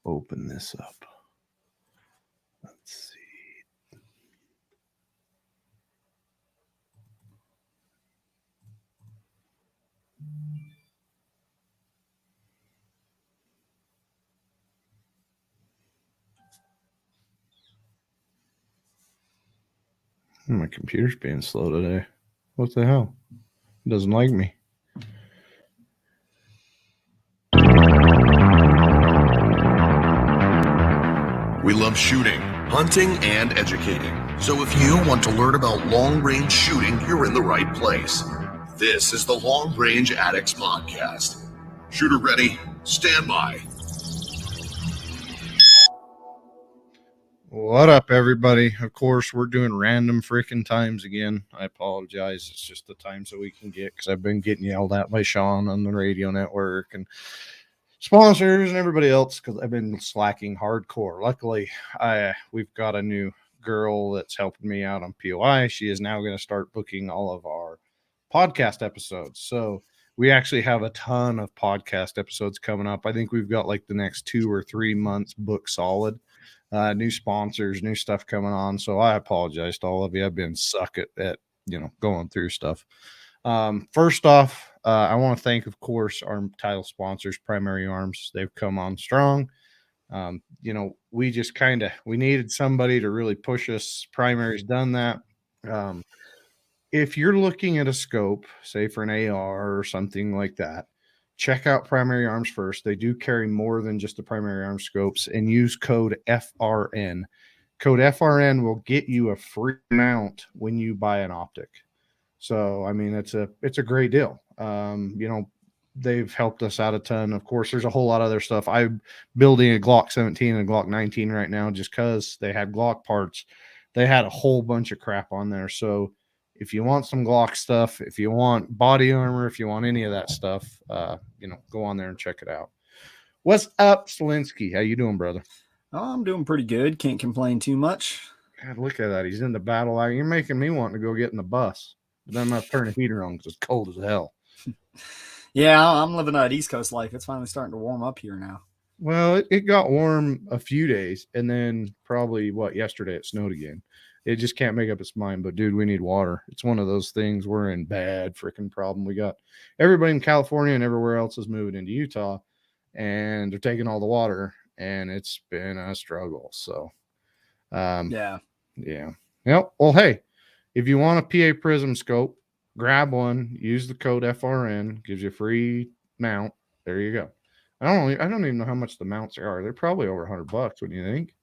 open this up. Let's see. My computer's being slow today. What the hell? It doesn't like me. We love shooting, hunting, and educating. So if you want to learn about long-range shooting, you're in the right place. This is the Long Range Addicts Podcast. Shooter ready, stand by. What up, everybody? Of course, we're doing random freaking times again. I apologize. It's just the times that we can get because I've been getting yelled at by Sean on the radio network and sponsors and everybody else because I've been slacking hardcore. Luckily, we've got a new girl that's helping me out on POI. She is now going to start booking all of our podcast episodes. So we actually have a ton of podcast episodes coming up. I think we've got like the next 2 or 3 months booked solid. New sponsors, new stuff coming on. So I apologize to all of you. I've been suck at going through stuff. First off, I want to thank, of course, our title sponsors, Primary Arms. They've come on strong. We just we needed somebody to really push us. Primary's done that. If you're looking at a scope, say for an AR or something like that, check out Primary Arms first. They do carry more than just the Primary Arms scopes, and use code FRN. Code FRN will get you a free mount when you buy an optic. So, I mean, it's a great deal. They've helped us out a ton. Of course, there's a whole lot of other stuff. I'm building a Glock 17 and a Glock 19 right now just because they had Glock parts. They had a whole bunch of crap on there. So if you want some Glock stuff, if you want body armor, if you want any of that stuff, go on there and check it out. What's up, Solinsky? How you doing, brother? Oh, I'm doing pretty good. Can't complain too much. God, look at that. He's in the battle. You're making me want to go get in the bus. But then I'm going to turn the heater on because it's cold as hell. Yeah, I'm living that East Coast life. It's finally starting to warm up here now. Well, it got warm a few days, and then probably, yesterday it snowed again. It just can't make up its mind. But, dude, we need water. It's one of those things. We're in bad freaking problem. We got everybody in California and everywhere else is moving into Utah, and they're taking all the water, and it's been a struggle. So, yeah. Yep. Well, hey, if you want a PA Prism scope, grab one. Use the code FRN. Gives you a free mount. There you go. I don't even know how much the mounts are. They're probably over $100. What do you think?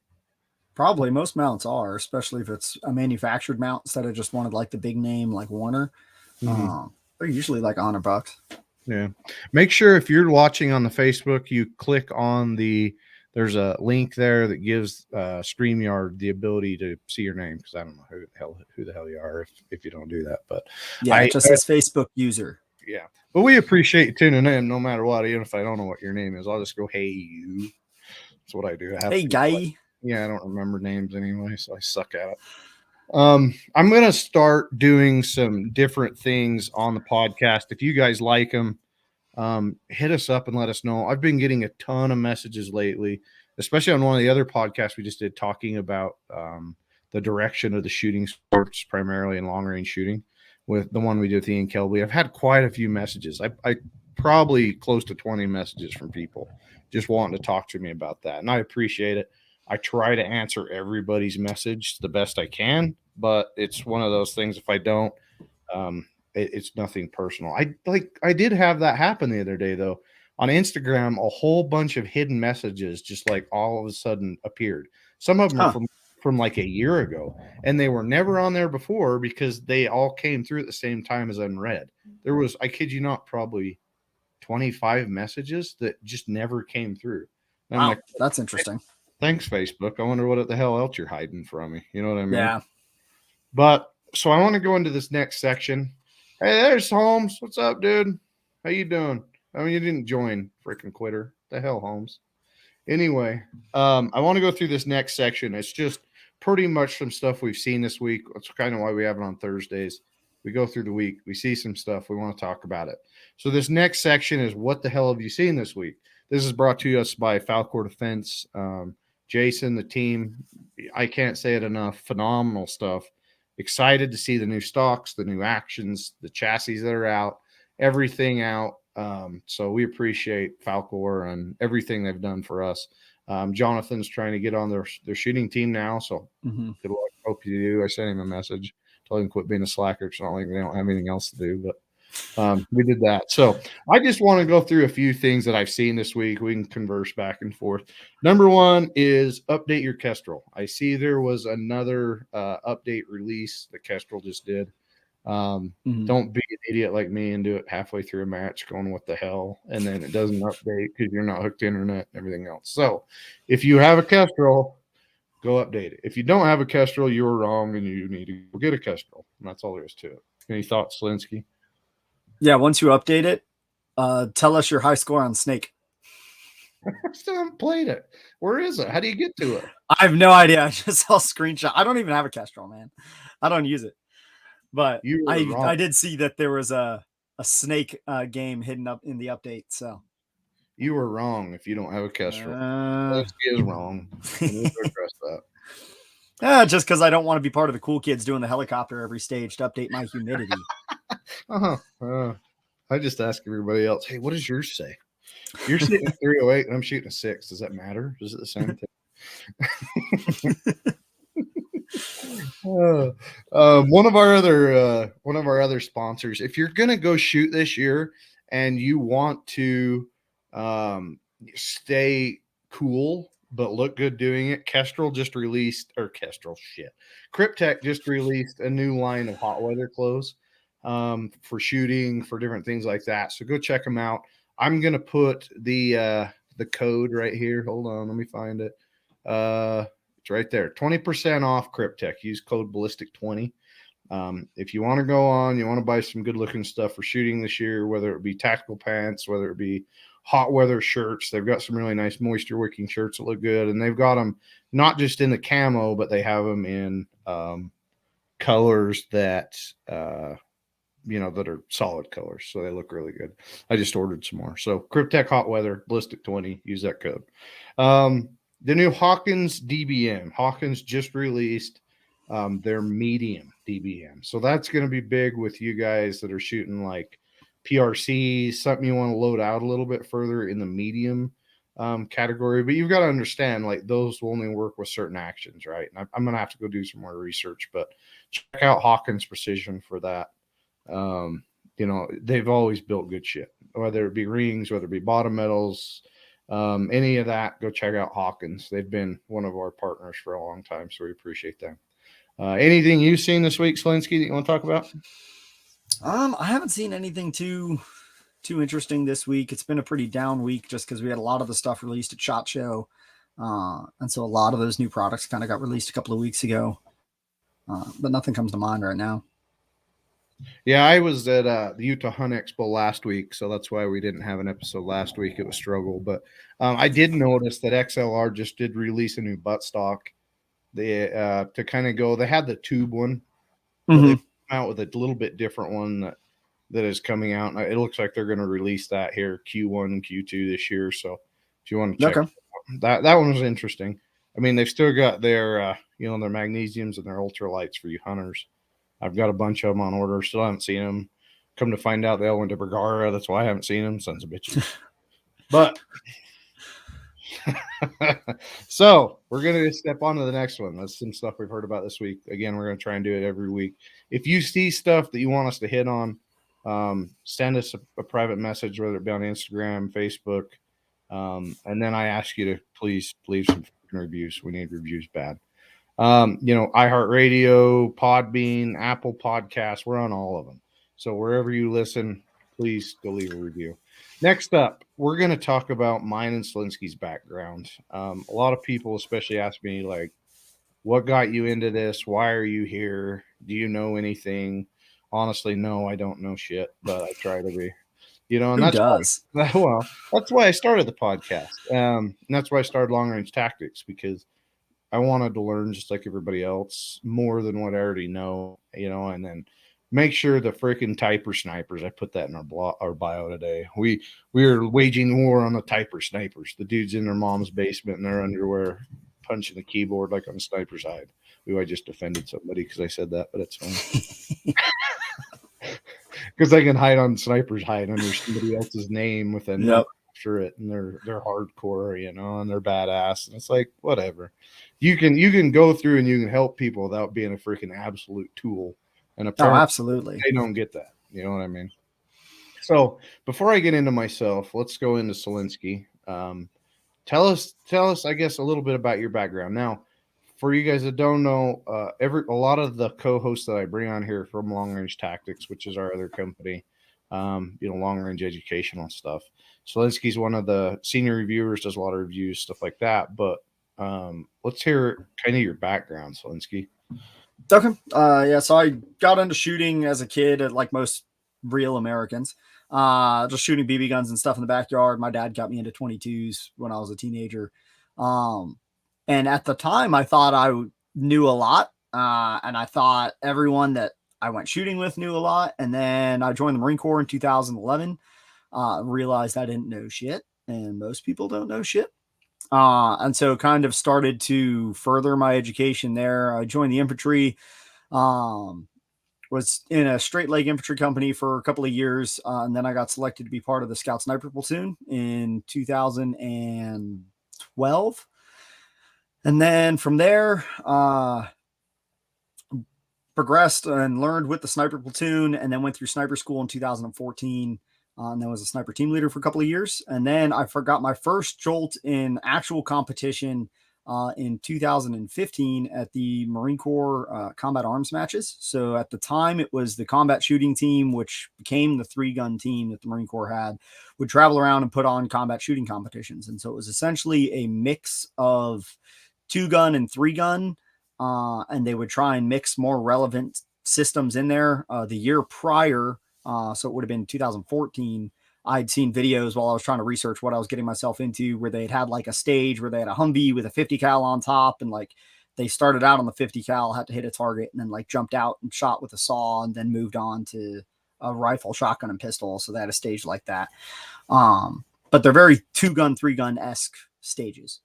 Probably most mounts are, especially if it's a manufactured mount instead of just one of like the big name like Warner. Mm-hmm. They're usually like $100. Yeah. Make sure if you're watching on the Facebook, you click on there's a link there that gives StreamYard the ability to see your name, because I don't know who the hell you are if you don't do that. But yeah, it just says Facebook user. Yeah. But we appreciate you tuning in no matter what. Even if I don't know what your name is, I'll just go, hey, you. That's what I do. Hey, guy. I don't remember names anyway, so I suck at it. I'm going to start doing some different things on the podcast. If you guys like them, hit us up and let us know. I've been getting a ton of messages lately, especially on one of the other podcasts we just did, talking about the direction of the shooting sports, primarily in long-range shooting, with the one we did with Ian Kelby. I've had quite a few messages. I probably close to 20 messages from people just wanting to talk to me about that, and I appreciate it. I try to answer everybody's message the best I can, but it's one of those things. If I don't, it's nothing personal. I did have that happen the other day, though. On Instagram, a whole bunch of hidden messages just like all of a sudden appeared. Some of them are from like a year ago, and they were never on there before because they all came through at the same time as unread. There was, I kid you not, probably 25 messages that just never came through. And wow, that's interesting. Thanks, Facebook. I wonder what the hell else you're hiding from me. You know what I mean? Yeah. But so I want to go into this next section. Hey, there's Holmes. What's up, dude? How you doing? I mean, you didn't join, freaking quitter. The hell, Holmes. Anyway, I want to go through this next section. It's just pretty much some stuff we've seen this week. That's kind of why we have it on Thursdays. We go through the week. We see some stuff. We want to talk about it. So this next section is what the hell have you seen this week? This is brought to us by Falcor Defense. Jason, the team, I can't say it enough. Phenomenal stuff. Excited to see the new stocks, the new actions, the chassis that are out, everything out. So we appreciate Falcor and everything they've done for us. Jonathan's trying to get on their shooting team now, so good luck. Hope you do. I sent him a message, told him to quit being a slacker. It's not like they don't have anything else to do, but we did that. So I just want to go through a few things that I've seen this week. We can converse back and forth. Number one is update your Kestrel. I see there was another update release that Kestrel just did. Don't be an idiot like me and do it halfway through a match going, what the hell? And then it doesn't update because you're not hooked to internet and everything else. So if you have a Kestrel, go update it. If you don't have a Kestrel, you're wrong and you need to go get a Kestrel. And that's all there is to it. Any thoughts, Solinsky? Yeah, once you update it, tell us your high score on Snake. I still haven't played it. Where is it? How do you get to it? I have no idea. I just saw a screenshot. I don't even have a Kestrel, man. I don't use it. But I did see that there was a Snake game hidden up in the update. So you were wrong if you don't have a Kestrel. Solinsky is wrong. I need to address that. Just because I don't want to be part of the cool kids doing the helicopter every stage to update my humidity. I just ask everybody else, hey, what does yours say? You're shooting a 308 and I'm shooting a 6. Does that matter? Is it the same thing? One of our other sponsors, if you're gonna go shoot this year and you want to stay cool but look good doing it, Cryptek just released a new line of hot weather clothes for shooting, for different things like that. So go check them out. I'm gonna put the code right here. Hold on, let me find it. It's right there. 20% off Cryptek. Use code Ballistic20. If you want to go on, you want to buy some good looking stuff for shooting this year, whether it be tactical pants, whether it be hot weather shirts. They've got some really nice moisture wicking shirts that look good, and they've got them not just in the camo, but they have them in colors that that are solid colors, so they look really good. I just ordered some more. So Cryptek Hot Weather Ballistic 20, use that code. The new Hawkins DBM. Hawkins just released their medium DBM, so that's going to be big with you guys that are shooting like PRCs, something you want to load out a little bit further in the medium category. But you've got to understand, like, those will only work with certain actions, right? And I'm going to have to go do some more research, but check out Hawkins Precision for that. They've always built good shit, whether it be rings, whether it be bottom metals, any of that. Go check out Hawkins. They've been one of our partners for a long time, so we appreciate them. Anything you've seen this week, Solinsky, that you want to talk about? I haven't seen anything too interesting this week. It's been a pretty down week just because we had a lot of the stuff released at SHOT Show, and so a lot of those new products kind of got released a couple of weeks ago, but nothing comes to mind right now. Yeah, I was at the Utah Hunt Expo last week, so that's why we didn't have an episode last week. It was struggle, but I did notice that XLR just did release a new buttstock. They to kind of go. They had the tube one, but they came out with a little bit different one that is coming out. And it looks like they're going to release that here Q1 and Q2 this year. So if you want to check that one was interesting. I mean, they've still got their their magnesiums and their ultralights for you hunters. I've got a bunch of them on order. Still haven't seen them. Come to find out, they all went to Bergara. That's why I haven't seen them. Sons of bitches. But so we're going to step on to the next one. That's some stuff we've heard about this week. Again, we're going to try and do it every week. If you see stuff that you want us to hit on, send us a private message, whether it be on Instagram, Facebook. And then I ask you to please leave some reviews. We need reviews bad. iHeartRadio, Podbean, Apple Podcasts, we're on all of them. So wherever you listen, please go leave a review. Next up, we're going to talk about mine and Solinsky's background. A lot of people especially ask me, like, what got you into this? Why are you here? Do you know anything? Honestly, no, I don't know shit, but I try to be. And Who does? That's why I started the podcast. And that's why I started Long Range Tactics, because I wanted to learn just like everybody else more than what I already know, and then make sure the freaking typer snipers. I put that in our bio today. We are waging war on the typer snipers. The dudes in their mom's basement in their underwear, punching the keyboard like on a sniper's hide. I just offended somebody because I said that, but it's fine. Because they can hide on sniper's hide under somebody else's name with a number after it, and they're hardcore, and they're badass, and it's like whatever. You can go through and you can help people without being a freaking absolute tool. And apparently absolutely, they don't get that. You know what I mean? So before I get into myself, let's go into Solinsky. Tell us, I guess, a little bit about your background. Now, for you guys that don't know, a lot of the co-hosts that I bring on here from Long Range Tactics, which is our other company, long range educational stuff. Solinsky's one of the senior reviewers, does a lot of reviews, stuff like that. But let's hear kind of your background, Solinsky. Okay. So I got into shooting as a kid, like most real Americans. Just shooting BB guns and stuff in the backyard. My dad got me into 22s when I was a teenager. And at the time, I thought I knew a lot. And I thought everyone that I went shooting with knew a lot. And then I joined the Marine Corps in 2011. Realized I didn't know shit. And most people don't know shit. And so kind of started to further my education there. I joined the infantry, was in a straight leg infantry company for a couple of years. And then I got selected to be part of the Scout Sniper Platoon in 2012. And then from there, progressed and learned with the Sniper Platoon, and then went through sniper school in 2014. And then was a sniper team leader for a couple of years. And then I forgot my first jolt in actual competition in 2015 at the Marine Corps combat arms matches. So at the time, it was the combat shooting team, which became the 3-gun team that the Marine Corps had, would travel around and put on combat shooting competitions. And so it was essentially a mix of 2-gun and 3-gun. And they would try and mix more relevant systems in there. The year prior, so it would have been 2014, I'd seen videos while I was trying to research what I was getting myself into, where they'd had like a stage where they had a Humvee with a 50 cal on top, and like they started out on the 50 cal, had to hit a target, and then like jumped out and shot with a saw, and then moved on to a rifle, shotgun, and pistol. So they had a stage like that. But they're very 2-gun, 3-gun-esque stages.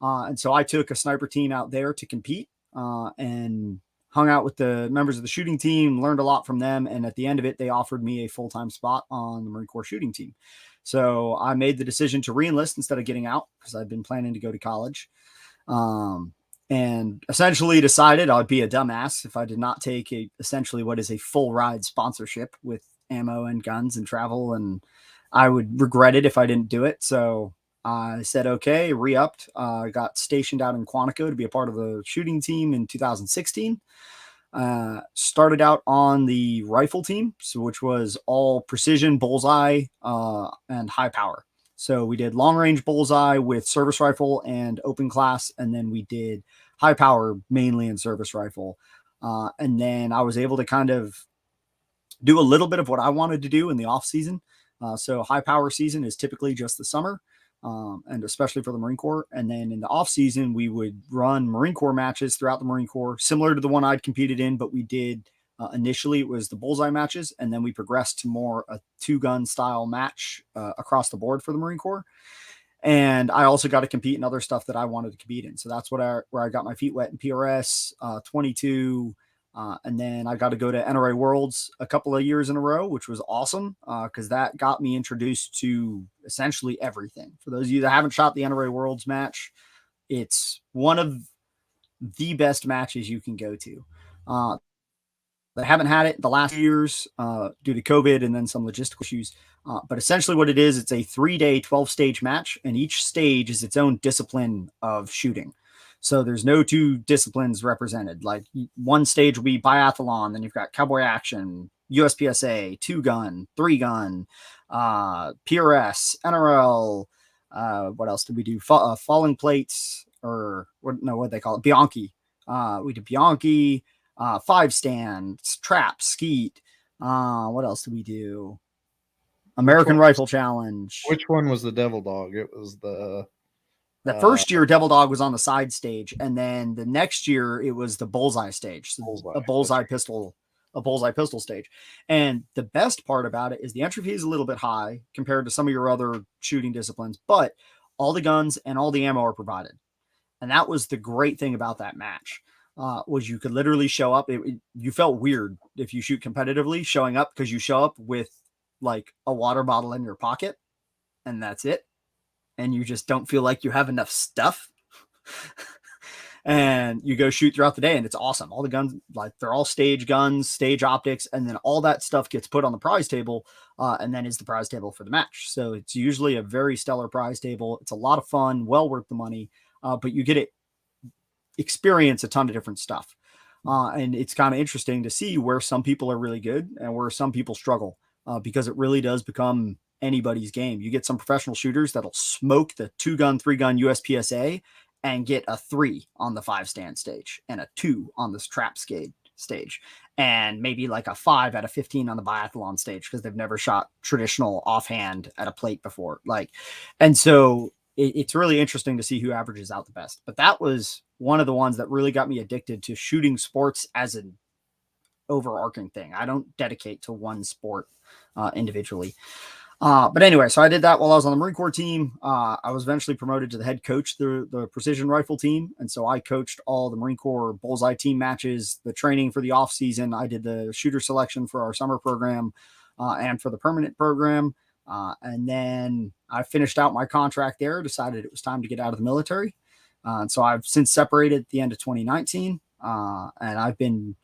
And so I took a sniper team out there to compete, and hung out with the members of the shooting team, learned a lot from them. And at the end of it, they offered me a full-time spot on the Marine Corps shooting team. So I made the decision to re-enlist instead of getting out, because I'd been planning to go to college. And essentially decided I'd be a dumbass if I did not take essentially what is a full ride sponsorship with ammo and guns and travel. And I would regret it if I didn't do it. So I said, okay, re-upped. Got stationed out in Quantico to be a part of the shooting team in 2016. Started out on the rifle team, which was all precision, bullseye, and high power. So we did long range bullseye with service rifle and open class, and then we did high power mainly in service rifle. And then I was able to kind of do a little bit of what I wanted to do in the off season. So high power season is typically just the summer. And especially for the Marine Corps. And then in the off season, we would run Marine Corps matches throughout the Marine Corps, similar to the one I'd competed in, but we did initially it was the bullseye matches. And then we progressed to more a 2-gun style match across the board for the Marine Corps. And I also got to compete in other stuff that I wanted to compete in. So that's where I got my feet wet in PRS, 22. And then I got to go to NRA Worlds a couple of years in a row, which was awesome because that got me introduced to essentially everything. For those of you that haven't shot the NRA Worlds match, it's one of the best matches you can go to. They haven't had it the last years due to COVID and then some logistical issues. But essentially what it is, it's a 3-day, 12-stage match, and each stage is its own discipline of shooting. So there's no 2 disciplines represented. Like one stage will be biathlon, then you've got cowboy action, USPSA, 2-gun, 3-gun, PRS, NRL. What else did we do? Falling plates, or what they call it? Bianchi. We did Bianchi, 5-stand, trap, skeet. What else did we do? American Rifle Challenge. Which one was the Devil Dog? It was the first year Devil Dog was on the side stage, and then the next year it was the bullseye stage, so a bullseye pistol a bullseye pistol stage. And the best part about it is the entry fee is a little bit high compared to some of your other shooting disciplines, but all the guns and all the ammo are provided. And that was the great thing about that match. Was you could literally show up. You felt weird if you shoot competitively showing up, because you show up with like a water bottle in your pocket and that's it. And you just don't feel like you have enough stuff. And you go shoot throughout the day and it's awesome. All the guns, like they're all stage guns, stage optics, and then all that stuff gets put on the prize table and then is the prize table for the match. So it's usually a very stellar prize table. It's a lot of fun, well worth the money, but you get to experience a ton of different stuff. And it's kind of interesting to see where some people are really good and where some people struggle, because it really does become anybody's game. You get some professional shooters that'll smoke the 2-gun, 3-gun USPSA and get a 3 on the 5-stand stage and a 2 on this trap skate stage, and maybe like a 5 out of 15 on the biathlon stage because they've never shot traditional offhand at a plate before. And so it's really interesting to see who averages out the best. But that was one of the ones that really got me addicted to shooting sports as an overarching thing. I don't dedicate to one sport individually. But anyway, so I did that while I was on the Marine Corps team. I was eventually promoted to the head coach, the precision rifle team. And so I coached all the Marine Corps bullseye team matches, the training for the off season. I did the shooter selection for our summer program and for the permanent program. And then I finished out my contract there, decided it was time to get out of the military. And so I've since separated at the end of 2019. And I've been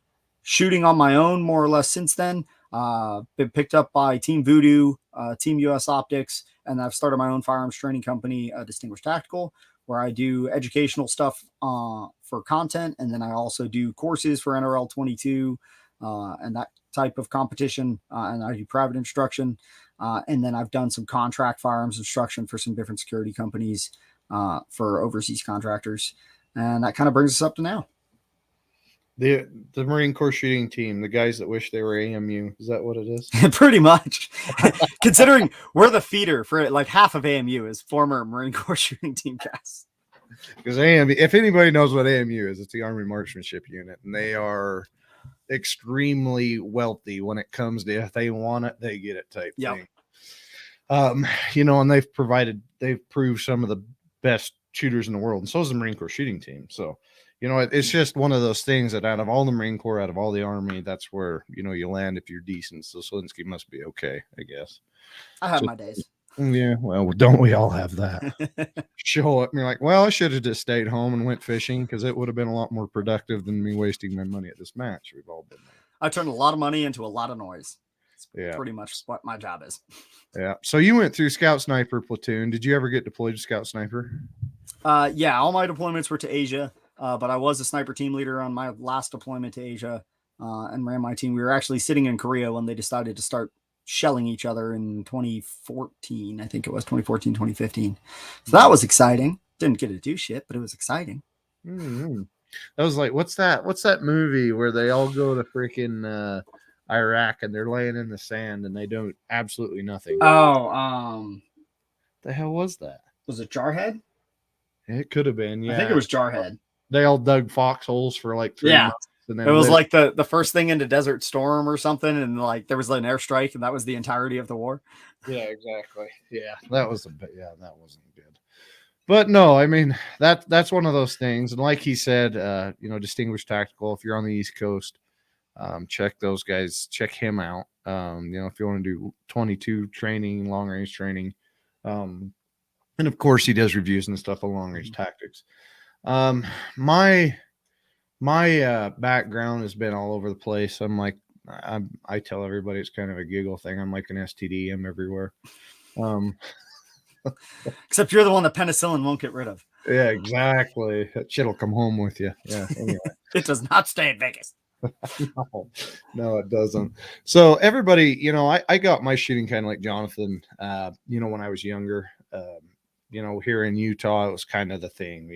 shooting on my own more or less since then. Been picked up by Team Voodoo, Team US Optics, and I've started my own firearms training company, Distinguished Tactical, where I do educational stuff for content, and then I also do courses for NRL 22 and that type of competition, and I do private instruction, and then I've done some contract firearms instruction for some different security companies for overseas contractors, and that kind of brings us up to now. The Marine Corps shooting team, the guys that wish they were AMU, is that what it is? Pretty much. Considering we're the feeder for like half of AMU is former Marine Corps shooting team guys. Because AMU, if anybody knows what AMU is, it's the Army Marksmanship Unit, and they are extremely wealthy when it comes to if they want it, they get it type thing. And they've proved some of the best shooters in the world, and so is the Marine Corps shooting team. So it's just one of those things that out of all the Marine Corps, out of all the Army, that's where, you land if you're decent. So Solinsky must be okay, I guess. I have my days. Yeah, well, don't we all have that? Show up and you're like, well, I should have just stayed home and went fishing because it would have been a lot more productive than me wasting my money at this match. We've all been there. I turned a lot of money into a lot of noise. It's pretty much what my job is. Yeah. So you went through Scout Sniper platoon. Did you ever get deployed to Scout Sniper? Yeah, all my deployments were to Asia. But I was a sniper team leader on my last deployment to Asia and ran my team. We were actually sitting in Korea when they decided to start shelling each other in 2014. I think it was 2014, 2015. So that was exciting. Didn't get to do shit, but it was exciting. Mm-hmm. That was like, what's that movie where they all go to freaking Iraq and they're laying in the sand and they do absolutely nothing? The hell was that? Was it Jarhead? It could have been, yeah. I think it was Jarhead. They all dug foxholes for like 3 months. And then it was like the first thing into Desert Storm or something, and like there was an airstrike, and that was the entirety of the war. Yeah, exactly. Yeah, that was that wasn't good. But no, I mean that's one of those things. And like he said, Distinguished Tactical. If you're on the East Coast, check those guys. Check him out. If you want to do 22 training, long range training, and of course he does reviews and stuff on long range tactics. My background has been all over the place. I'm like, I tell everybody it's kind of a giggle thing. I'm like an STD. I'm everywhere. Except you're the one that penicillin won't get rid of. Yeah, exactly. That shit'll come home with you. Yeah. Anyway. It does not stay in Vegas. No, it doesn't. So everybody, I got my shooting kind of like Jonathan, when I was younger. Here in Utah, it was kind of the thing.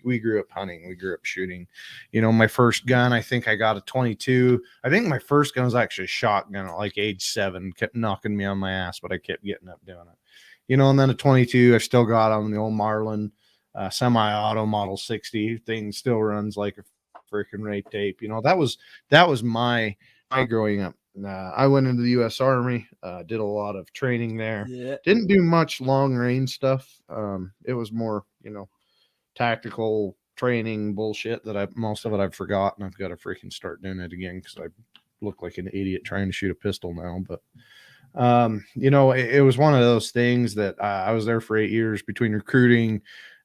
We grew up hunting. We grew up shooting. My first gun, I think I got a 22. I think my first gun was actually a shotgun at like age 7. Kept knocking me on my ass, but I kept getting up doing it. And then a 22, I still got on the old Marlin semi-auto Model 60. Thing still runs like a freaking rape tape. That was my growing up. I went into the U.S. Army, did a lot of training there. Yeah. Didn't do much long range stuff. It was more, tactical training bullshit that most of it I've forgotten. I've got to freaking start doing it again because I look like an idiot trying to shoot a pistol now. But it was one of those things that I was there for 8 years between recruiting,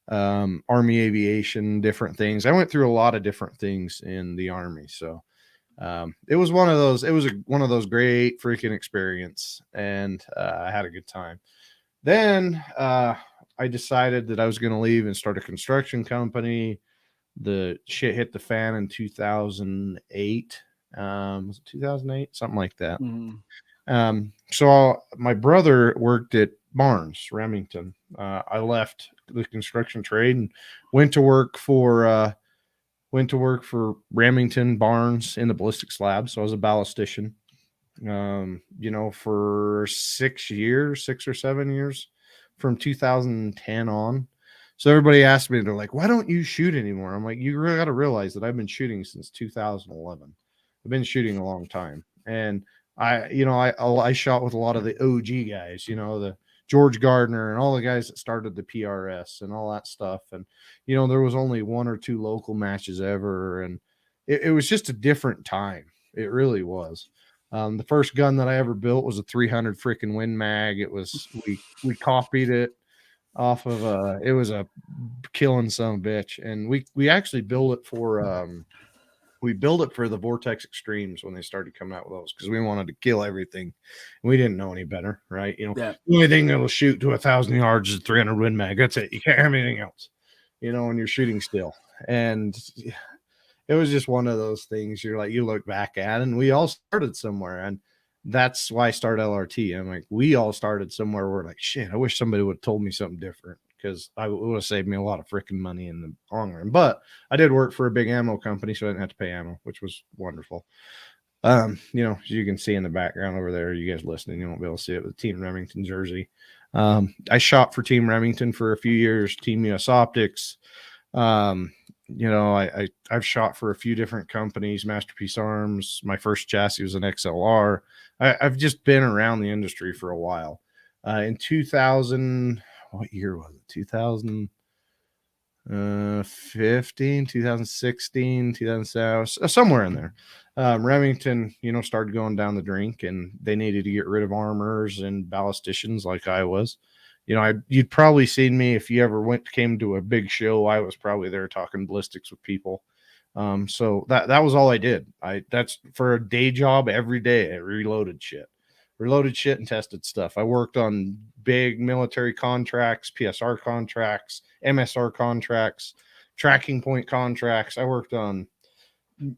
Army aviation, different things. I went through a lot of different things in the Army. So it was one of those great freaking experience, and I had a good time. Then I decided that I was going to leave and start a construction company. The shit hit the fan in 2008. Was it 2008? Something like that. So my brother worked at Barnes, Remington. I left the construction trade and went to work for Remington Barnes in the ballistics lab. So I was a ballistician, for 6 or 7 years from 2010 on. So everybody asked me, they're like, why don't you shoot anymore? I'm like, you really got to realize that I've been shooting since 2011. I've been shooting a long time. And I shot with a lot of the OG guys, the George Gardner and all the guys that started the PRS and all that stuff. And, there was only 1 or 2 local matches ever. And it was just a different time. It really was. The first gun that I ever built was a 300 freaking Win Mag. It was, we copied it off of, it was a killing son of a bitch. And we actually built it for, the Vortex Extremes when they started coming out with those, because we wanted to kill everything. We didn't know any better, right? The only thing that will shoot to 1,000 yards is a 300 Win Mag. That's it. You can't have anything else, when you're shooting still. And it was just one of those things you look back at, and we all started somewhere. And that's why I started LRT. I'm like, we all started somewhere. We're like, shit, I wish somebody would have told me something different, because I would have saved me a lot of freaking money in the long run. But I did work for a big ammo company, so I didn't have to pay ammo, which was wonderful. As you can see in the background over there, you guys listening, you won't be able to see it, with Team Remington jersey. I shot for Team Remington for a few years, Team US Optics. I've shot for a few different companies, Masterpiece Arms. My first chassis was an XLR. I've just been around the industry for a while. In 2000, what year was it? 2015, 2016, 2007, somewhere in there. Remington, started going down the drink, and they needed to get rid of armors and ballisticians like I was. You'd probably seen me if you ever came to a big show. I was probably there talking ballistics with people. So that was all I did. That's for a day job. Every day I reloaded shit and tested stuff. I worked on big military contracts, PSR contracts, MSR contracts, tracking point contracts. I worked on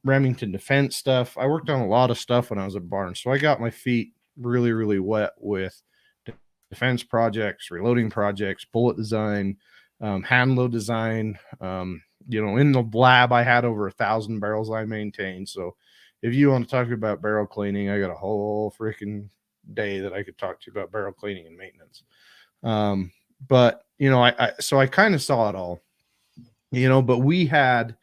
Remington defense stuff. I worked on a lot of stuff when I was at Barnes. So I got my feet really, really wet with defense projects, reloading projects, bullet design, hand load design. In the lab, I had over 1,000 barrels I maintained. So if you want to talk about barrel cleaning, I got a whole freaking day that I could talk to you about barrel cleaning and maintenance. But I kind of saw it all, but we had,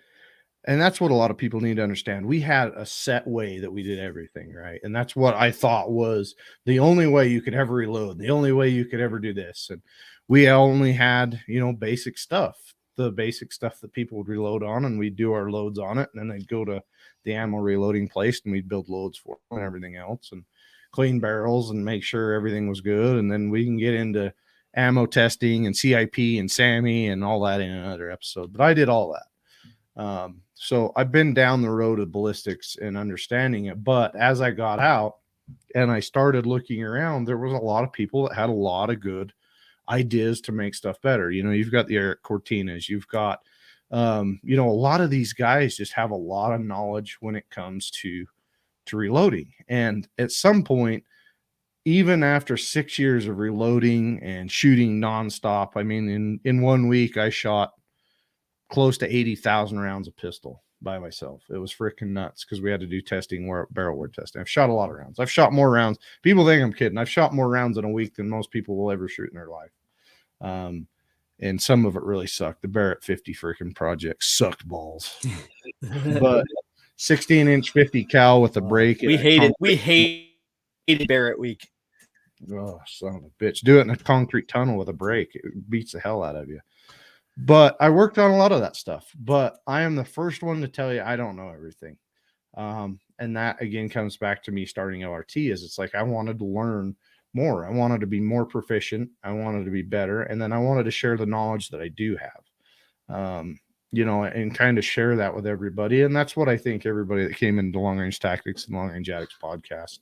and that's what a lot of people need to understand. We had a set way that we did everything, right? And that's what I thought was the only way you could ever reload, the only way you could ever do this. And we only had, basic stuff, the basic stuff that people would reload on, and we'd do our loads on it. And then they'd go to the ammo reloading place, and we'd build loads for them and everything else, and clean barrels and make sure everything was good. And then we can get into ammo testing and CIP and SAMI and all that in another episode. But I did all that. So I've been down the road of ballistics and understanding it. But as I got out and I started looking around, there was a lot of people that had a lot of good ideas to make stuff better. You've got the Eric Cortinas, you've got, a lot of these guys just have a lot of knowledge when it comes to reloading. And at some point, even after 6 years of reloading and shooting nonstop, I mean, in 1 week, I shot close to 80,000 rounds of pistol by myself. It was freaking nuts because we had to do barrel wear testing. I've shot a lot of rounds. I've shot more rounds. People think I'm kidding. I've shot more rounds in a week than most people will ever shoot in their life. And some of it really sucked. The Barrett 50 freaking project sucked balls. But 16-inch 50 cal with a brake. We hated Barrett week. Oh, son of a bitch. Do it in a concrete tunnel with a brake. It beats the hell out of you. But I worked on a lot of that stuff. But I am the first one to tell you I don't know everything. And that, again, comes back to me starting LRT is it's like I wanted to learn more. I wanted to be more proficient. I wanted to be better. And then I wanted to share the knowledge that I do have, and kind of share that with everybody. And that's what I think everybody that came into Long Range Tactics and Long Range Addicts podcast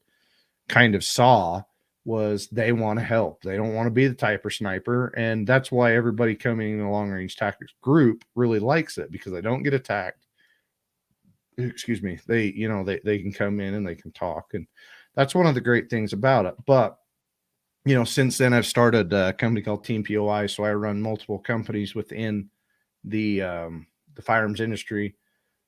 kind of saw was they want to help. They don't want to be the typer sniper. And that's why everybody coming in the Long Range Tactics group really likes it, because they don't get attacked. Excuse me. They can come in and they can talk. And that's one of the great things about it. But, since then I've started a company called Team POI. So I run multiple companies within the firearms industry.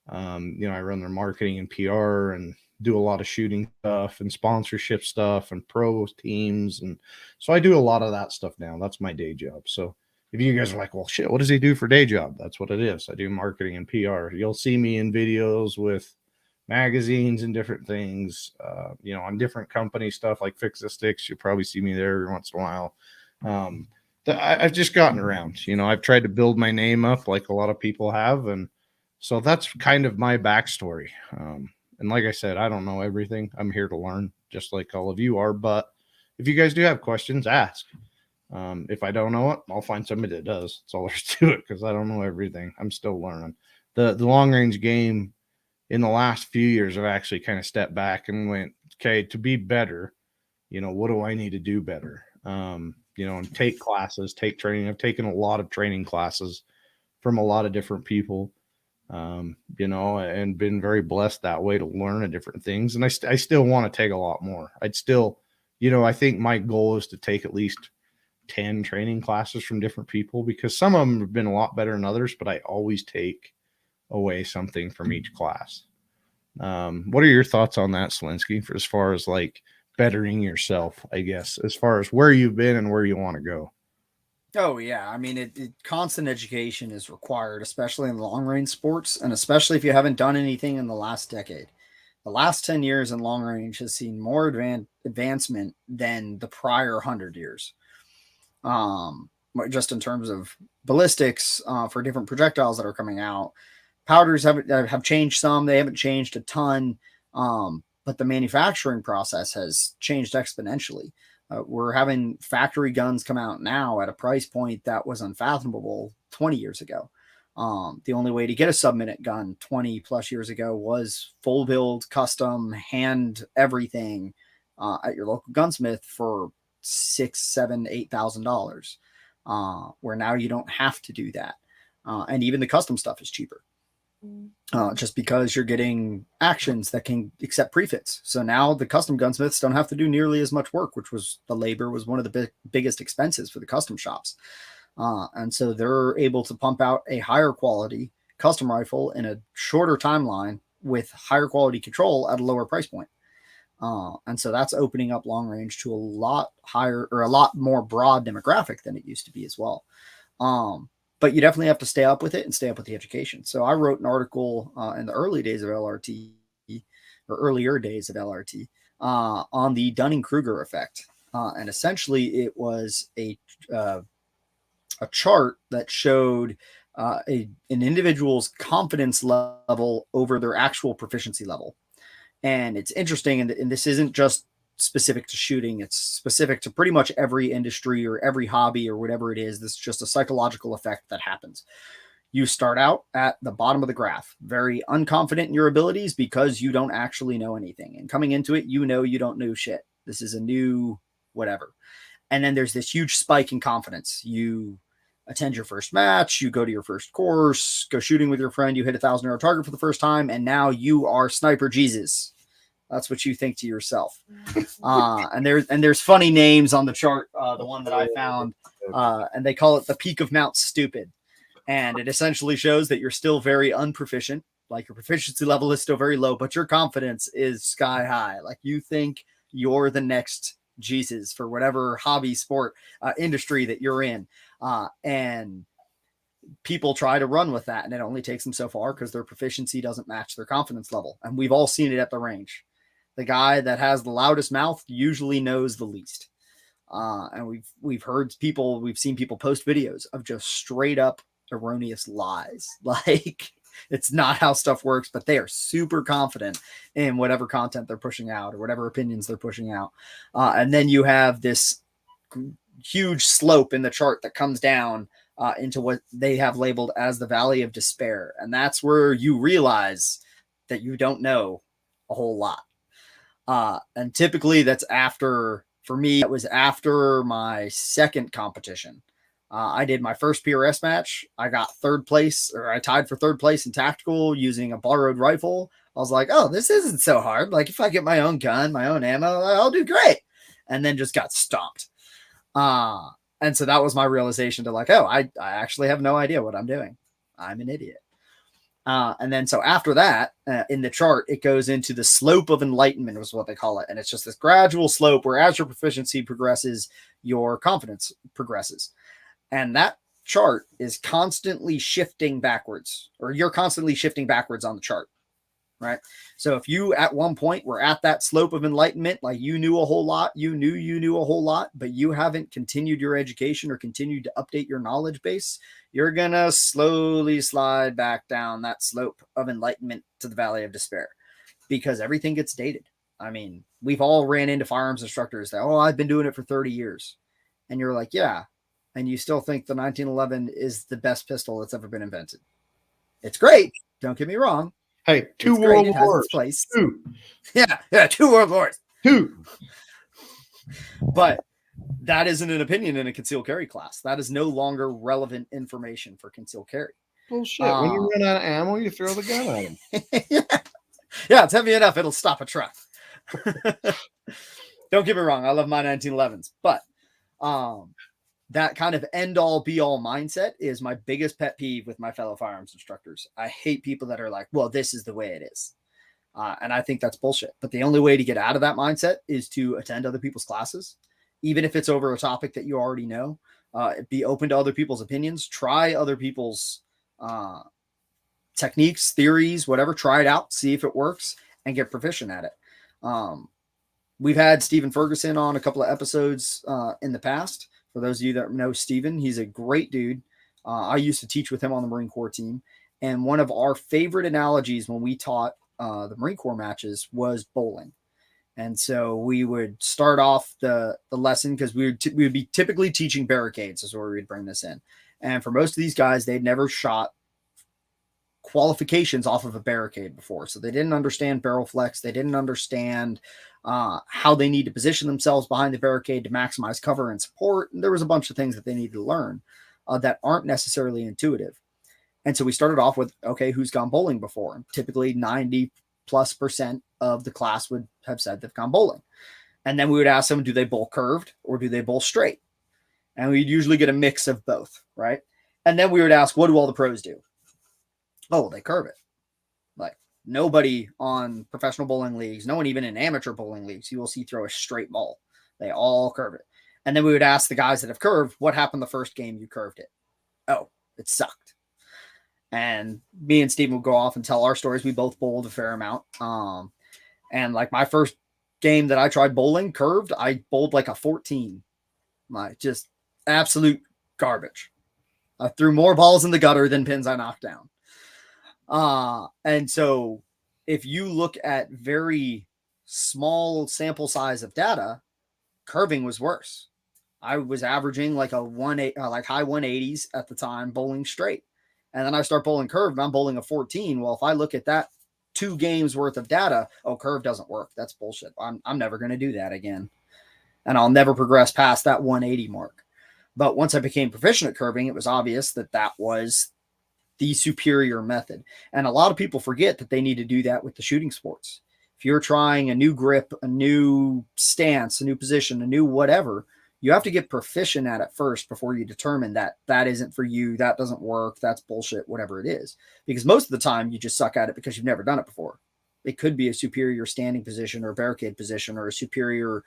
I run their marketing and PR and do a lot of shooting stuff and sponsorship stuff and pro teams. And so I do a lot of that stuff now. That's my day job. So if you guys are like, well, shit, what does he do for day job? That's what it is. I do marketing and PR. You'll see me in videos with magazines and different things, on different company stuff like Fix the Sticks. You'll probably see me there every once in a while. I've just gotten around, I've tried to build my name up like a lot of people have. And so that's kind of my backstory. And like I said, I don't know everything. I'm here to learn just like all of you are. But if you guys do have questions, ask. If I don't know it, I'll find somebody that does. That's all there's to it, because I don't know everything. I'm still learning. The long range game in the last few years, I've actually kind of stepped back and went, okay, to be better, what do I need to do better? And take classes, take training. I've taken a lot of training classes from a lot of different people. And been very blessed that way to learn at different things. And I still want to take a lot more. I'd still, I think my goal is to take at least 10 training classes from different people, because some of them have been a lot better than others, but I always take away something from each class. What are your thoughts on that, Solinsky, for as far as like bettering yourself, I guess, as far as where you've been and where you want to go? Oh, yeah. I mean, constant education is required, especially in long range sports, and especially if you haven't done anything in the last decade. The last 10 years in long range has seen more advancement than the prior 100 years. Just in terms of ballistics for different projectiles that are coming out. Powders have changed some. They haven't changed a ton, but the manufacturing process has changed exponentially. We're having factory guns come out now at a price point that was unfathomable 20 years ago. The only way to get a sub-minute gun 20 plus years ago was full build, custom, hand everything at your local gunsmith for $6,000, $7,000, $8,000. Where now you don't have to do that, and even the custom stuff is cheaper. Just because you're getting actions that can accept prefits. So now the custom gunsmiths don't have to do nearly as much work, which was the labor was one of the biggest expenses for the custom shops. And so they're able to pump out a higher quality custom rifle in a shorter timeline with higher quality control at a lower price point. And so that's opening up long range to a lot higher or a lot more broad demographic than it used to be as well. But you definitely have to stay up with it and stay up with the education. So I wrote an article in the early days of LRT or earlier days of LRT on the Dunning-Kruger effect. And essentially it was a chart that showed an individual's confidence level over their actual proficiency level. And it's interesting. And this isn't just specific to shooting. It's specific to pretty much every industry or every hobby or whatever it is. This is just a psychological effect that happens. You start out at the bottom of the graph, very unconfident in your abilities because you don't actually know anything. And coming into it, you don't know shit. This is a new whatever. And then there's this huge spike in confidence. You attend your first match, you go to your first course, go shooting with your friend, you hit a 1,000-yard target for the first time, and now you are Sniper Jesus. That's what you think to yourself. And there's funny names on the chart, the one that I found, and they call it the peak of Mount Stupid. And it essentially shows that you're still very unproficient, like your proficiency level is still very low, but your confidence is sky high. Like you think you're the next Jesus for whatever hobby, sport, industry that you're in. And people try to run with that, and it only takes them so far because their proficiency doesn't match their confidence level. And we've all seen it at the range. The guy that has the loudest mouth usually knows the least. And we've seen people post videos of just straight up erroneous lies. Like, it's not how stuff works, but they are super confident in whatever content they're pushing out or whatever opinions they're pushing out. And then you have this huge slope in the chart that comes down into what they have labeled as the Valley of Despair. And that's where you realize that you don't know a whole lot. And typically that's for me, it was after my second competition. I did my first PRS match. I got third place, or I tied for third place in tactical using a borrowed rifle. I was like, oh, this isn't so hard. Like, if I get my own gun, my own ammo, I'll do great. And then just got stomped. And so that was my realization to like, oh, I actually have no idea what I'm doing. I'm an idiot. And then so after that, in the chart, it goes into the slope of enlightenment, is what they call it. And it's just this gradual slope where as your proficiency progresses, your confidence progresses. And that chart is constantly shifting backwards, or you're constantly shifting backwards on the chart, right? So if you at one point were at that slope of enlightenment, like you knew a whole lot, you knew a whole lot, but you haven't continued your education or continued to update your knowledge base, you're going to slowly slide back down that slope of enlightenment to the Valley of Despair, because everything gets dated. I mean, we've all ran into firearms instructors that, oh, I've been doing it for 30 years. And you're like, yeah. And you still think the 1911 is the best pistol that's ever been invented. It's great. Don't get me wrong. Hey, two world wars. Two. Yeah, 2 world wars. 2. But that isn't an opinion in a concealed carry class. That is no longer relevant information for concealed carry. Bullshit. When you run out of ammo, you throw the gun at him. Yeah, it's heavy enough. It'll stop a truck. Don't get me wrong. I love my 1911s. But that kind of end-all, be-all mindset is my biggest pet peeve with my fellow firearms instructors. I hate people that are like, well, this is the way it is. And I think that's bullshit. But the only way to get out of that mindset is to attend other people's classes, even if it's over a topic that you already know. Be open to other people's opinions. Try other people's techniques, theories, whatever. Try it out. See if it works and get proficient at it. We've had Stephen Ferguson on a couple of episodes in the past. For those of you that know Stephen, he's a great dude. I used to teach with him on the Marine Corps team. And one of our favorite analogies when we taught the Marine Corps matches was bowling. And so we would start off the lesson because we would be typically teaching barricades is where we'd bring this in. And for most of these guys, they'd never shot qualifications off of a barricade before. So they didn't understand barrel flex. They didn't understand how they need to position themselves behind the barricade to maximize cover and support. And there was a bunch of things that they needed to learn that aren't necessarily intuitive. And so we started off with, okay, who's gone bowling before? And typically 90+% of the class would have said they've gone bowling. And then we would ask them, do they bowl curved or do they bowl straight? And we'd usually get a mix of both, right? And then we would ask, what do all the pros do? Oh, they curve it. Like nobody on professional bowling leagues, no one even in amateur bowling leagues, you will see throw a straight ball. They all curve it. And then we would ask the guys that have curved, what happened the first game you curved it? Oh, it sucked. And me and Steven would go off and tell our stories. We both bowled a fair amount. And like my first game that I tried bowling curved, I bowled like a 14. Just absolute garbage. I threw more balls in the gutter than pins I knocked down. And so if you look at very small sample size of data, curving was worse. I was averaging like high 180s at the time, bowling straight. And then I start bowling curved and I'm bowling a 14. Well, if I look at that 2 games worth of data, oh, curve doesn't work. That's bullshit. I'm never going to do that again. And I'll never progress past that 180 mark. But once I became proficient at curving, it was obvious that that was the superior method. And a lot of people forget that they need to do that with the shooting sports. If you're trying a new grip, a new stance, a new position, a new whatever, you have to get proficient at it first before you determine that that isn't for you, that doesn't work, that's bullshit, whatever it is. Because most of the time you just suck at it because you've never done it before. It could be a superior standing position or barricade position or a superior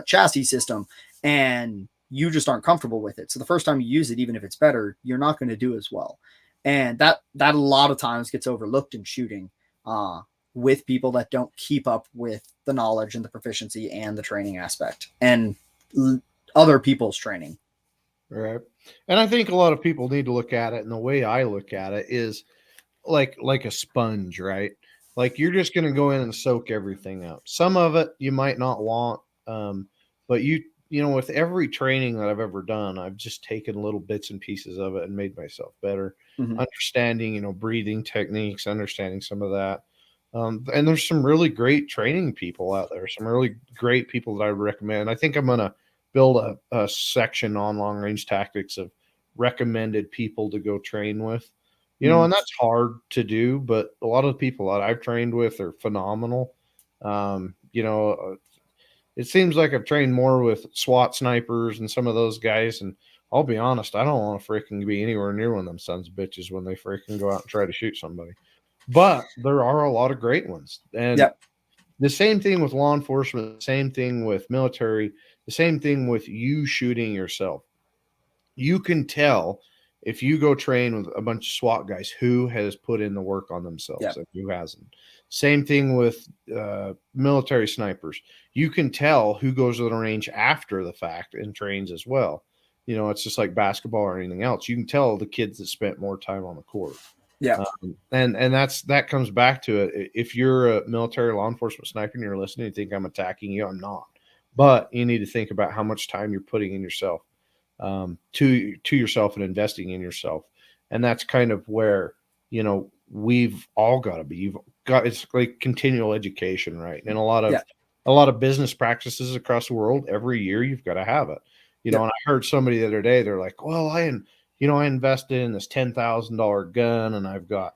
chassis system. And You just aren't comfortable with it. So the first time you use it, even if it's better, you're not going to do as well. And that a lot of times gets overlooked in shooting with people that don't keep up with the knowledge and the proficiency and the training aspect and other people's training. Right. And I think a lot of people need to look at it. And the way I look at it is like a sponge, right? Like you're just going to go in and soak everything up. Some of it you might not want, but with every training that I've ever done, I've just taken little bits and pieces of it and made myself better. Understanding, breathing techniques, understanding some of that. And there's some really great training people out there, some really great people that I recommend. I think I'm going to build a section on long range tactics of recommended people to go train with. And that's hard to do, but a lot of the people that I've trained with are phenomenal. It seems like I've trained more with SWAT snipers and some of those guys. And I'll be honest, I don't want to freaking be anywhere near one of them sons of bitches when they freaking go out and try to shoot somebody. But there are a lot of great ones. And the same thing with law enforcement, the same thing with military, the same thing with you shooting yourself. You can tell if you go train with a bunch of SWAT guys who has put in the work on themselves and who hasn't. Same thing with military snipers. You can tell who goes to the range after the fact and trains as well. It's just like basketball or anything else. You can tell the kids that spent more time on the court. And that comes back to it. If you're a military law enforcement sniper and you're listening, you think I'm attacking you. I'm not. But you need to think about how much time you're putting in yourself. To yourself and investing in yourself. And that's kind of where, we've all got to be. It's like continual education, right? And a lot of business practices across the world, every year you've got to have it. And I heard somebody the other day, they're like, well, I invested in this $10,000 gun and I've got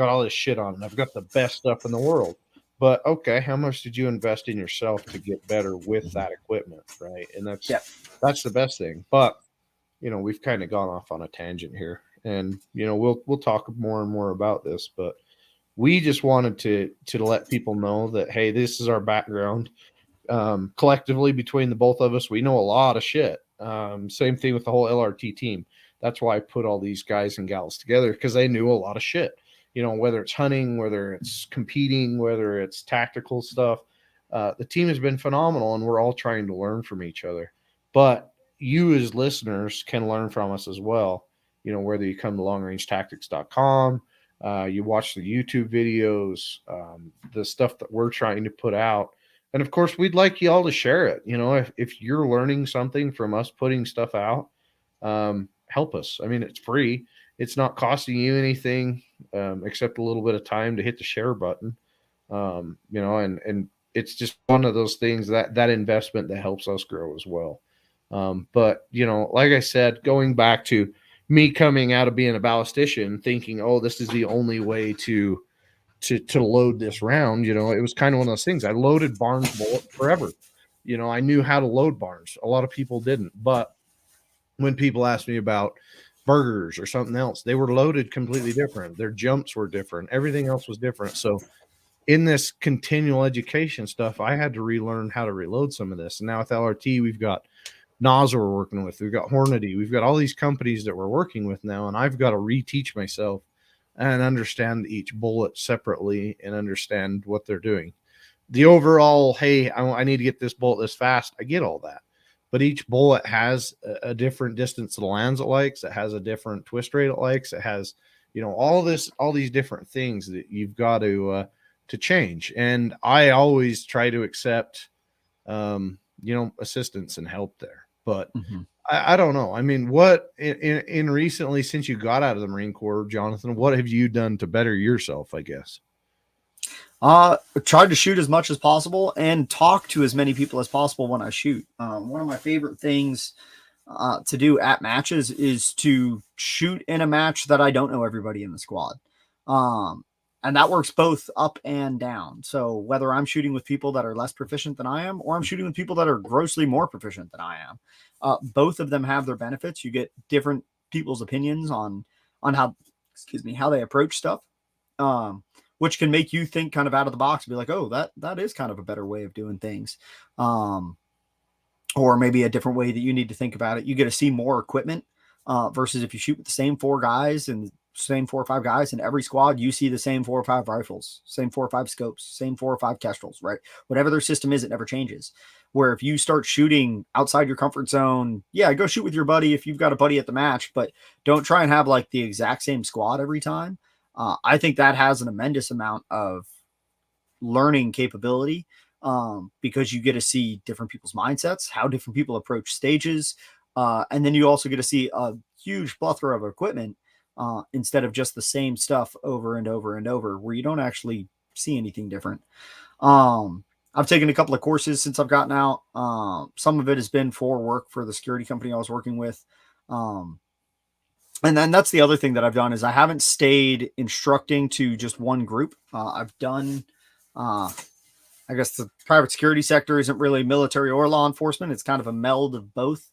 all this shit on it. I've got the best stuff in the world. But okay, how much did you invest in yourself to get better with that equipment, right? And that's the best thing. But we've kind of gone off on a tangent here, and we'll talk more and more about this. But we just wanted to let people know that hey, this is our background. Collectively, between the both of us, we know a lot of shit. Same thing with the whole LRT team. That's why I put all these guys and gals together, because they knew a lot of shit. Whether it's hunting, whether it's competing, whether it's tactical stuff, the team has been phenomenal, and we're all trying to learn from each other. But you as listeners can learn from us as well. Whether you come to longrangetactics.com, you watch the YouTube videos, the stuff that we're trying to put out. And of course, we'd like you all to share it. If you're learning something from us putting stuff out, help us. I mean, it's free. It's not costing you anything except a little bit of time to hit the share button. And it's just one of those things that investment that helps us grow as well. But like I said, going back to me coming out of being a ballistician, thinking, oh, this is the only way to load this round. It was kind of one of those things. I loaded Barnes bullet forever. I knew how to load Barnes. A lot of people didn't. But when people asked me about burgers or something else, they were loaded completely different. Their jumps were different. Everything else was different. So in this continual education stuff, I had to relearn how to reload some of this. And now with LRT, we've got Nozzle we're working with. We've got Hornady. We've got all these companies that we're working with now, and I've got to reteach myself and understand each bullet separately and understand what they're doing. The overall, hey, I need to get this bullet this fast. I get all that. But each bullet has a different distance it lands it likes. It has a different twist rate it likes. It has, all these different things that you've got to change. And I always try to accept, assistance and help there. But I don't know. I mean, what in recently, since you got out of the Marine Corps, Jonathan, what have you done to better yourself, I guess? Tried to shoot as much as possible and talk to as many people as possible when I shoot. One of my favorite things to do at matches is to shoot in a match that I don't know everybody in the squad. And that works both up and down. So whether I'm shooting with people that are less proficient than I am, or I'm shooting with people that are grossly more proficient than I am, both of them have their benefits. You get different people's opinions on how they approach stuff. Which can make you think kind of out of the box and be like, oh, that is kind of a better way of doing things. or maybe a different way that you need to think about it. You get to see more equipment versus if you shoot with the same 4 guys and same 4 or 5 guys in every squad, you see the same 4 or 5 rifles, same 4 or 5 scopes, same 4 or 5 kestrels, right? Whatever their system is, it never changes. Where if you start shooting outside your comfort zone, yeah, go shoot with your buddy if you've got a buddy at the match, but don't try and have like the exact same squad every time. I think that has an immense amount of learning capability because you get to see different people's mindsets, how different people approach stages. And then you also get to see a huge plethora of equipment instead of just the same stuff over and over and over, where you don't actually see anything different. I've taken a couple of courses since I've gotten out. Some of it has been for work for the security company I was working with. And then that's the other thing that I've done is I haven't stayed instructing to just one group. I've done, I guess the private security sector isn't really military or law enforcement. It's kind of a meld of both.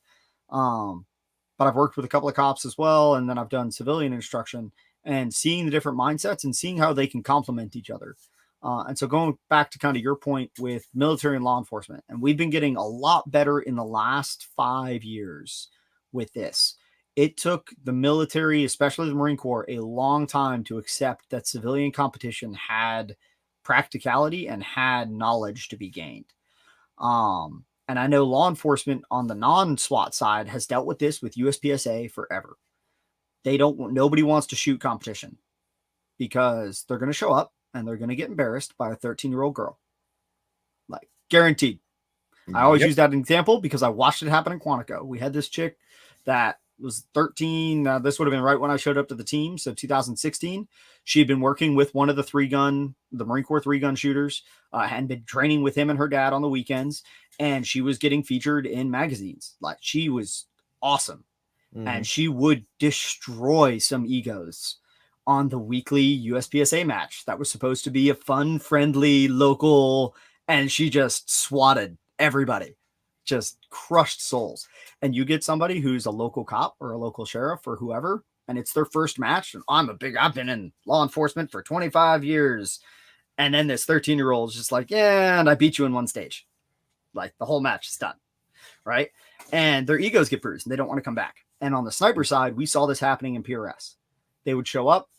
But I've worked with a couple of cops as well. And then I've done civilian instruction and seeing the different mindsets and seeing how they can complement each other. And so going back to kind of your point with military and law enforcement, and we've been getting a lot better in the last 5 years with this. It took the military, especially the Marine Corps, a long time to accept that civilian competition had practicality and had knowledge to be gained. And I know law enforcement on the non-SWAT side has dealt with this with USPSA forever. Nobody wants to shoot competition because they're going to show up and they're going to get embarrassed by a 13-year-old girl. Like, guaranteed. I always use that example because I watched it happen in Quantico. We had this chick that was 13. This would have been right when I showed up to the team. So 2016, she had been working with one of the Marine Corps 3-gun shooters, and been training with him and her dad on the weekends. And she was getting featured in magazines. Like, she was awesome. Mm-hmm. And she would destroy some egos on the weekly USPSA match. That was supposed to be a fun, friendly, local, and she just swatted everybody. Just crushed souls. And you get somebody who's a local cop or a local sheriff or whoever, and it's their first match. And I've been in law enforcement for 25 years. And then this 13-year-old is just like, yeah, and I beat you in one stage. Like, the whole match is done. Right. And their egos get bruised and they don't want to come back. And on the sniper side, we saw this happening in PRS. They would show up,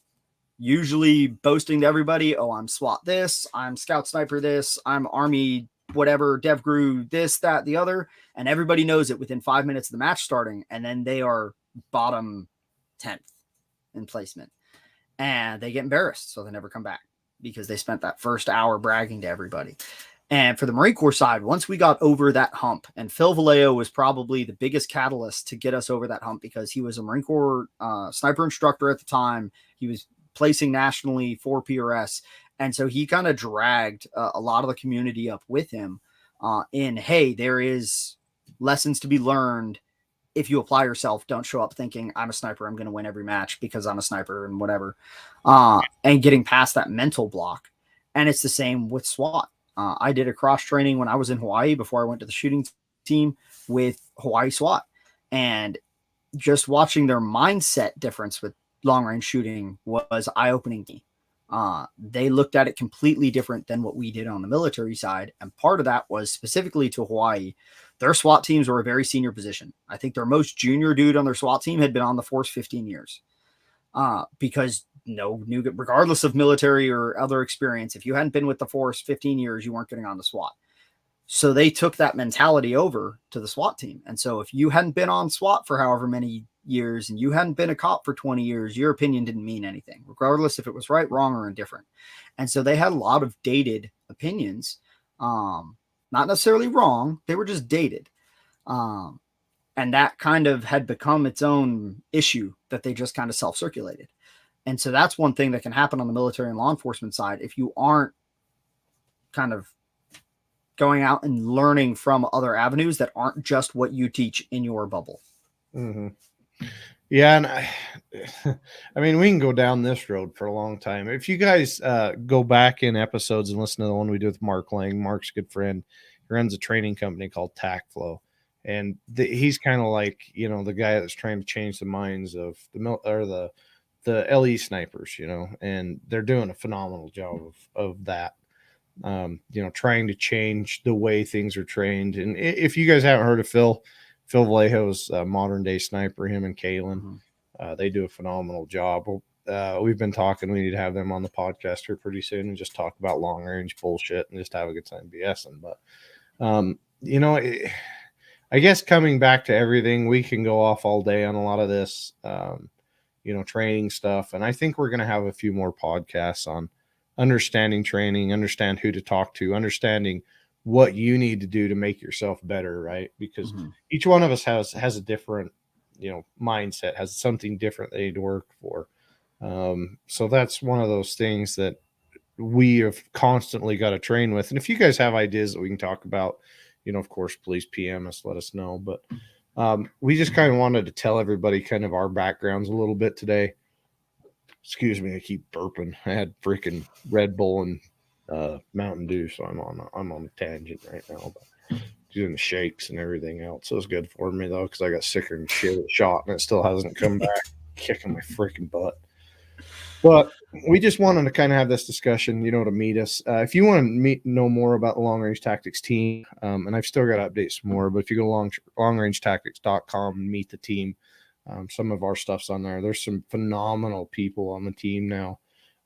usually boasting to everybody, oh, I'm SWAT this, I'm Scout Sniper this, I'm Army whatever, DevGru this, that, the other, and everybody knows it within 5 minutes of the match starting, and then they are bottom 10th in placement. And they get embarrassed, so they never come back because they spent that first hour bragging to everybody. And for the Marine Corps side, once we got over that hump, and Phil Vallejo was probably the biggest catalyst to get us over that hump because he was a Marine Corps sniper instructor at the time. He was placing nationally for PRS. And so he kind of dragged a lot of the community up with him in, hey, there is lessons to be learned. If you apply yourself, don't show up thinking I'm a sniper, I'm going to win every match because I'm a sniper and whatever. And getting past that mental block. And it's the same with SWAT. I did a cross training when I was in Hawaii before I went to the shooting team with Hawaii SWAT. And just watching their mindset difference with long range shooting was eye-opening to me. They looked at it completely different than what we did on the military side. And part of that was specifically to Hawaii. Their SWAT teams were a very senior position. I think their most junior dude on their SWAT team had been on the force 15 years. Because regardless of military or other experience, if you hadn't been with the force 15 years, you weren't getting on the SWAT. So they took that mentality over to the SWAT team. And so if you hadn't been on SWAT for however many years and you hadn't been a cop for 20 years, your opinion didn't mean anything, regardless if it was right, wrong, or indifferent. And so they had a lot of dated opinions, not necessarily wrong. They were just dated. And that kind of had become its own issue that they just kind of self-circulated. And so that's one thing that can happen on the military and law enforcement side if you aren't kind of going out and learning from other avenues that aren't just what you teach in your bubble. Mm-hmm. Yeah, and I mean, we can go down this road for a long time. If you guys go back in episodes and listen to the one we did with Mark Lang, Mark's a good friend. He runs a training company called TacFlow, and he's kind of like, the guy that's trying to change the minds of the LE snipers, and they're doing a phenomenal job of that. trying to change the way things are trained. And if you guys haven't heard of Phil Vallejo's modern day sniper, him and Kalen, they do a phenomenal job. We've been talking. We need to have them on the podcast here pretty soon and just talk about long range bullshit and just have a good time BSing. But, I guess coming back to everything, we can go off all day on a lot of this, training stuff. And I think we're going to have a few more podcasts on understanding training, understand who to talk to, understanding what you need to do to make yourself better, right? Because each one of us has a different, mindset, has something different they need to work for. So that's one of those things that we have constantly got to train with. And if you guys have ideas that we can talk about, of course, please PM us, let us know. But we just kind of wanted to tell everybody kind of our backgrounds a little bit today. Excuse me, I keep burping. I had freaking Red Bull and Mountain Dew, so I'm on a tangent right now. But doing the shakes and everything else. It was good for me though, because I got sicker and shit with shot, and it still hasn't come back, kicking my freaking butt. But we just wanted to kind of have this discussion, to meet us. If you want to know more about the Long Range Tactics team, and I've still got to update some more, but if you go longrangetactics.com and meet the team, some of our stuff's on there. There's some phenomenal people on the team now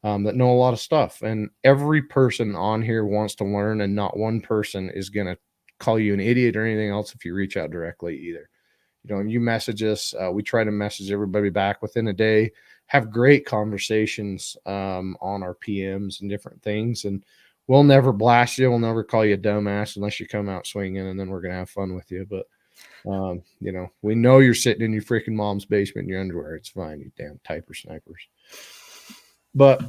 that know a lot of stuff. And every person on here wants to learn, and not one person is going to call you an idiot or anything else if you reach out directly either. You message us. We try to message everybody back within a day, have great conversations on our PMs and different things. And we'll never blast you. We'll never call you a dumbass unless you come out swinging, and then we're going to have fun with you. But, we know you're sitting in your freaking mom's basement in your underwear. It's fine, you damn typer snipers. But,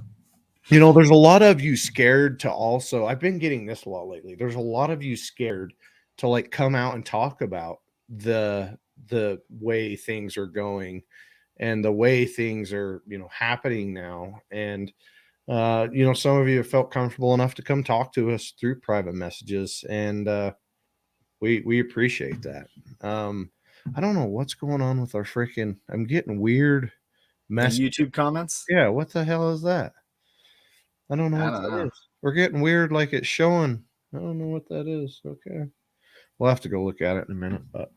there's a lot of you scared to also, I've been getting this a lot lately. There's a lot of you scared to come out and talk about the way things are going and the way things are, happening now. And, some of you have felt comfortable enough to come talk to us through private messages, and we appreciate that. I don't know what's going on with our freaking, I'm getting weird messages. YouTube comments. Yeah. What the hell is that? I don't know what that is. We're getting weird. Like it's showing. I don't know what that is. Okay. We'll have to go look at it in a minute, but,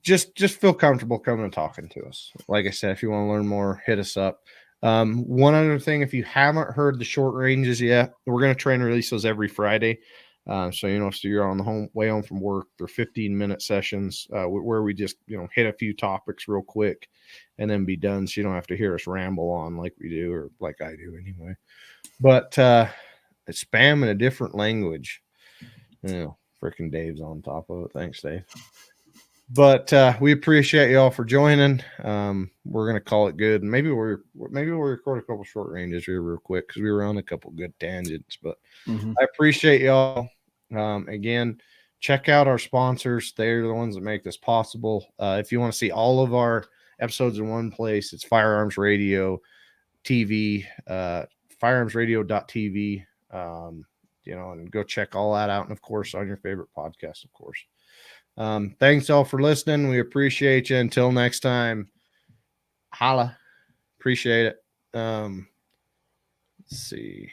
just feel comfortable coming and talking to us. Like I said, if you want to learn more, hit us up. One other thing, if you haven't heard the short ranges yet, we're going to try and release those every Friday. So you're on the way home from work. They're 15-minute sessions where we just, hit a few topics real quick and then be done. So you don't have to hear us ramble on like we do, or like I do anyway. But it's spam in a different language. Freaking Dave's on top of it. Thanks, Dave. But we appreciate y'all for joining. We're gonna call it good. Maybe we'll record a couple short ranges here real quick because we were on a couple good tangents. But I appreciate y'all. Again, check out our sponsors. They're the ones that make this possible. If you want to see all of our episodes in one place, it's Firearms Radio TV, firearmsradio.tv. And go check all that out. And of course, on your favorite podcast, of course. Thanks all for listening. We appreciate you. Until next time, holla. Appreciate it. Let's see.